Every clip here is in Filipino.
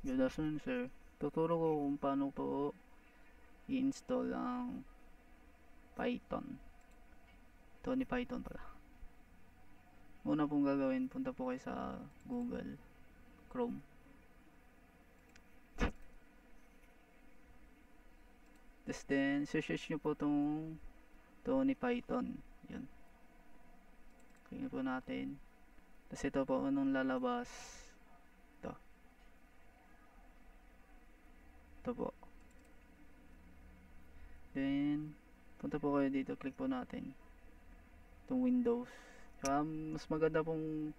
Good afternoon, sir. Tuturo ko kung paano po i-install ang Python. Tony Python pala. Una pong gagawin, punta po kayo sa Google Chrome. Tapos then, search nyo po itong Tony Python. Yun. Click nyo po natin. Tapos ito po, anong lalabas. Ito po. Then, punta po kayo dito. Click po natin itong Windows. Mas maganda pong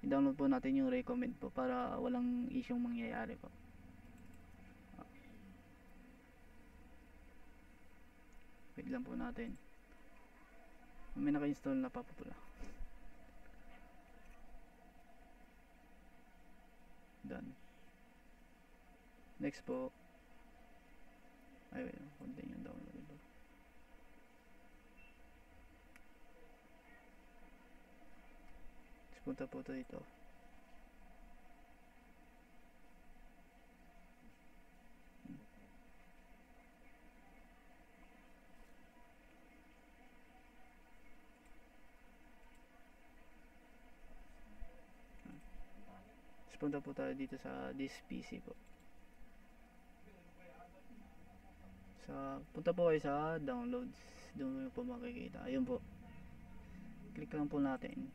i-download po natin yung recommend po para walang isyong mangyayari po. Wait lang po natin. May naka-install na pa po pala. Done. Next po. Ay, wait. Continue download ito. Punta po dito. Punta po tayo dito sa this PC po. Punta po kayo sa downloads. Doon po makikita. Ayun po. Click lang po natin.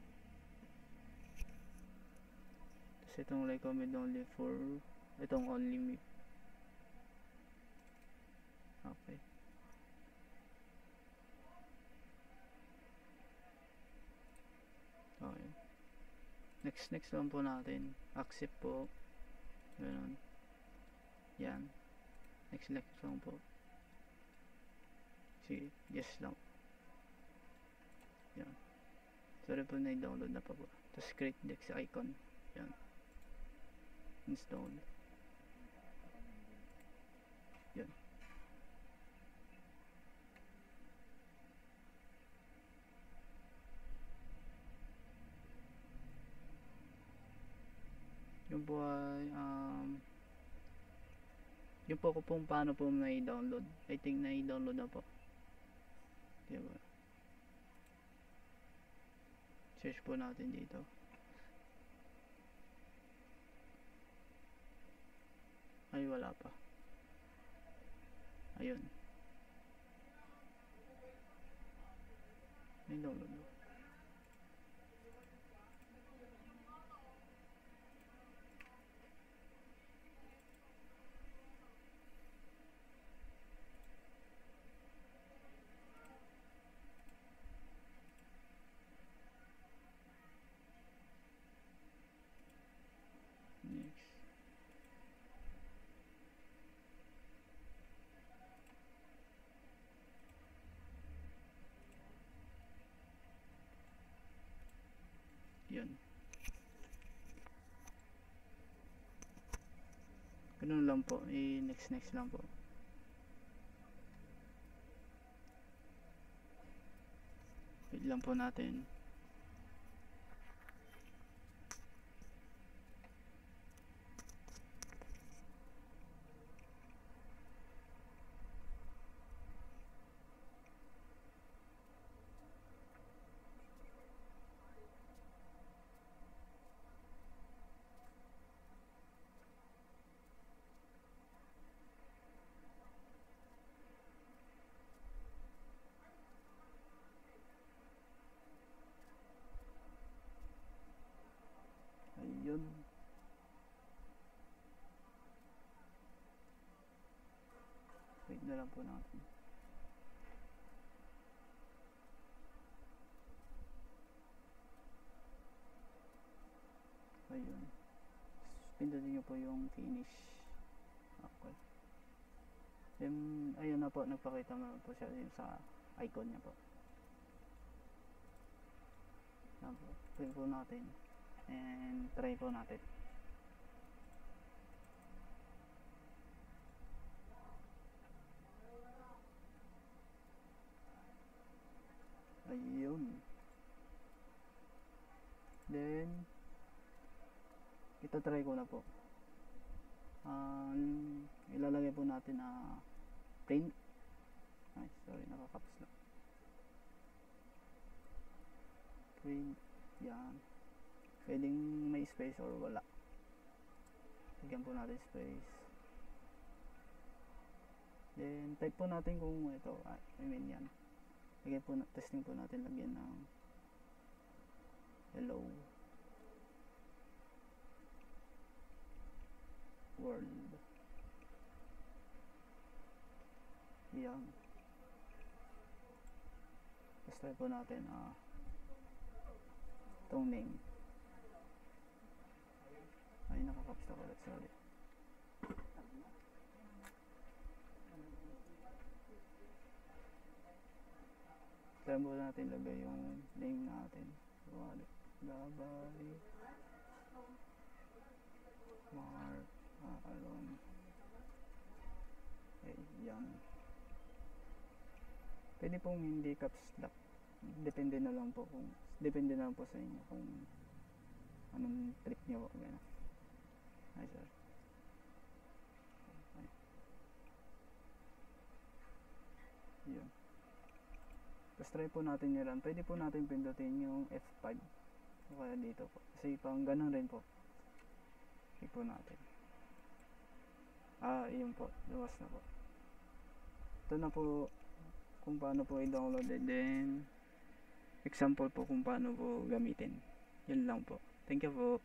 Tapos itong recommend only for itong only me. Okay. Okay. Next lang po natin. Accept po. Ganun. Yan. Next lang po. Sige, yes lang. Yan. Sorry po, na-download na pa po. Tapos create next icon. Yan. Install. Yan. Yung po ay yung po ko pong paano po na-download. I think na-download na po. Diba? Search po natin dito. Ay, wala pa. Ayun. Na-download na. Next. Yun. Ganun lang po. Next lang po. Wait lang po natin. Ayun. Wait na lang po natin. Ayun. Pindutin nyo po yung finish. Okay. Then, ayun na po. Nagpakita mo po siya sa icon niya po. Yan po. Play po natin. And try po natin. Ayun. Then ito try ko na po. Ilalagay po natin na print. Ay, sorry, nakakaps lang. Print, yan. Pwedeng may space or wala. Bigyan po natin space. Then, type po natin kung ito, yan. Lagyan po, testing po natin, lagyan ng hello world. Yan. Tapos type po natin itong name. Ay, nakakaps na ulit, sorry. Try mo natin lagay yung name natin. Labari Mark Alon. Okay, yan. Pwede pong hindi caps lock. Depende na lang po sa inyo kung anong trick nyo po. Ganun. Ay, sorry. Okay. Yun. Tapos try po natin nyo lang. Pwede po natin pindutin yung F5. O kaya dito po. Kasi pang ganun rin po. Click po natin. Yun po. Luwas na po. Ito na po kung paano po i-download. And then, example po kung paano po gamitin. Yun lang po. Thank you po.